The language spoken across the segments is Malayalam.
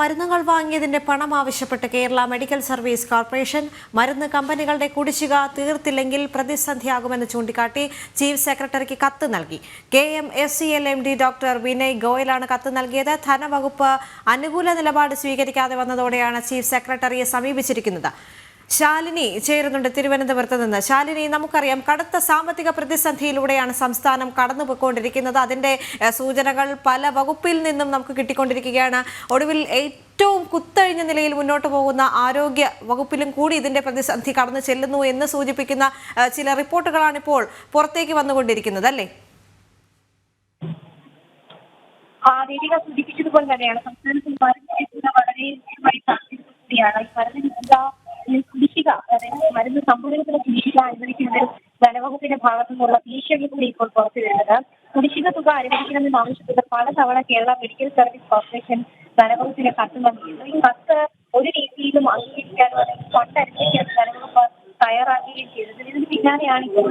മരുന്നുകൾ വാങ്ങിയതിന്റെ പണം ആവശ്യപ്പെട്ട് കേരള മെഡിക്കൽ സർവീസ് കോർപ്പറേഷൻ മരുന്ന് കമ്പനികളുടെ കുടിശ്ശിക തീർത്തില്ലെങ്കിൽ പ്രതിസന്ധിയാകുമെന്ന് ചൂണ്ടിക്കാട്ടി ചീഫ് സെക്രട്ടറിക്ക് കത്ത് നൽകി. KMSCL MD ഡോക്ടർ വിനയ് ഗോയലാണ് കത്ത് നൽകിയത്. ധനവകുപ്പ് അനുകൂല നിലപാട് സ്വീകരിക്കാതെ വന്നതോടെയാണ് ചീഫ് സെക്രട്ടറിയെ സമീപിച്ചിരിക്കുന്നത്. ശാലിനി ചേരുന്നുണ്ട് തിരുവനന്തപുരത്ത് നിന്ന്. ശാലിനി, നമുക്കറിയാം കടുത്ത സാമ്പത്തിക പ്രതിസന്ധിയിലൂടെയാണ് സംസ്ഥാനം കടന്നുപോയിക്കൊണ്ടിരിക്കുന്നത്. അതിന്റെ സൂചനകൾ പല വകുപ്പിൽ നിന്നും നമുക്ക് കിട്ടിക്കൊണ്ടിരിക്കുകയാണ്. ഒടുവിൽ ഏറ്റവും കുത്തഴിഞ്ഞ നിലയിൽ മുന്നോട്ട് പോകുന്ന ആരോഗ്യ വകുപ്പിലും കൂടി ഇതിന്റെ പ്രതിസന്ധി കടന്നു ചെല്ലുന്നു എന്ന് സൂചിപ്പിക്കുന്ന ചില റിപ്പോർട്ടുകളാണ് ഇപ്പോൾ പുറത്തേക്ക് വന്നുകൊണ്ടിരിക്കുന്നത്, അല്ലേ? സൂചിപ്പിച്ചതുപോലെ തന്നെയാണ് സംസ്ഥാനത്തിൽ വളരെ കുടിശ്ശിക, അതായത് മരുന്ന് സംഭരണത്തിന് കുടിശ്ശിക അനുവദിക്കുന്നതിൽ ധനവകുപ്പിന്റെ ഭാഗത്തു നിന്നുള്ള ഭീഷണി കൂടി ഇപ്പോൾ പുറത്തു വരുന്നത്. കുടിശ്ശിക തുക അനുവദിക്കണമെന്ന് ആവശ്യപ്പെട്ട് പലതവണ കേരള മെഡിക്കൽ സർവീസ് കോർപ്പറേഷൻ ധനവകുപ്പിന് കത്ത് നൽകിയിരുന്നു. ഈ കത്ത് ഒരു രീതിയിലും അംഗീകരിക്കാനോ അല്ലെങ്കിൽ ഫണ്ട് അനുവദിക്കാൻ ധനവകുപ്പ് തയ്യാറാക്കുകയും ചെയ്തത്. ഇതിന് പിന്നാലെയാണ് ഇപ്പോൾ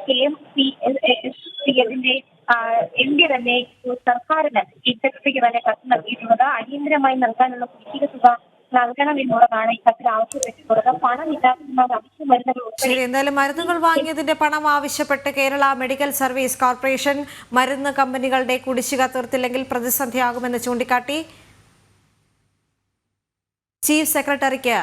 KMCLന്റെ MD തന്നെ സർക്കാരിന് ചീഫ് സെക്രട്ടറിക്ക് തന്നെ കത്ത് നൽകിയിട്ടുള്ളത്. അടിയന്തരമായി നൽകാനുള്ള കുടിശ്ശിക തുക നൽകണമെന്നുള്ളതാണ് ഈ കത്തിൽ ആവശ്യപ്പെട്ടിട്ടുള്ളത്. പണമില്ലാത്തതിനാൽ അവശ്യ മരുന്നുകൾ. ശരി, എന്തായാലും മരുന്നുകൾ വാങ്ങിയതിന്റെ പണം ആവശ്യപ്പെട്ട് കേരള മെഡിക്കൽ സർവീസ് കോർപ്പറേഷൻ മരുന്ന് കമ്പനികളുടെ കുടിശ്ശിക തീർത്തില്ലെങ്കിൽ പ്രതിസന്ധിയാകുമെന്ന് ചൂണ്ടിക്കാട്ടി ചീഫ് സെക്രട്ടറിക്ക്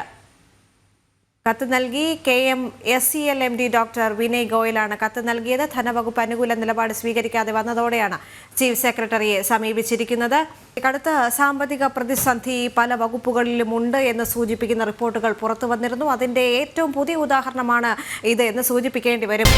കത്ത് നൽകി. KMSCL MD ഡോക്ടർ വിനയ് ഗോയലാണ് കത്ത് നൽകിയത്. ധനവകുപ്പ് അനുകൂല നിലപാട് സ്വീകരിക്കാതെ വന്നതോടെയാണ് ചീഫ് സെക്രട്ടറിയെ സമീപിച്ചിരിക്കുന്നത്. കടുത്ത സാമ്പത്തിക പ്രതിസന്ധി പല വകുപ്പുകളിലുമുണ്ട് എന്ന് സൂചിപ്പിക്കുന്ന റിപ്പോർട്ടുകൾ പുറത്തു വന്നിരുന്നു. അതിന്റെ ഏറ്റവും പുതിയ ഉദാഹരണമാണ് ഇത് എന്ന് സൂചിപ്പിക്കേണ്ടി വരും.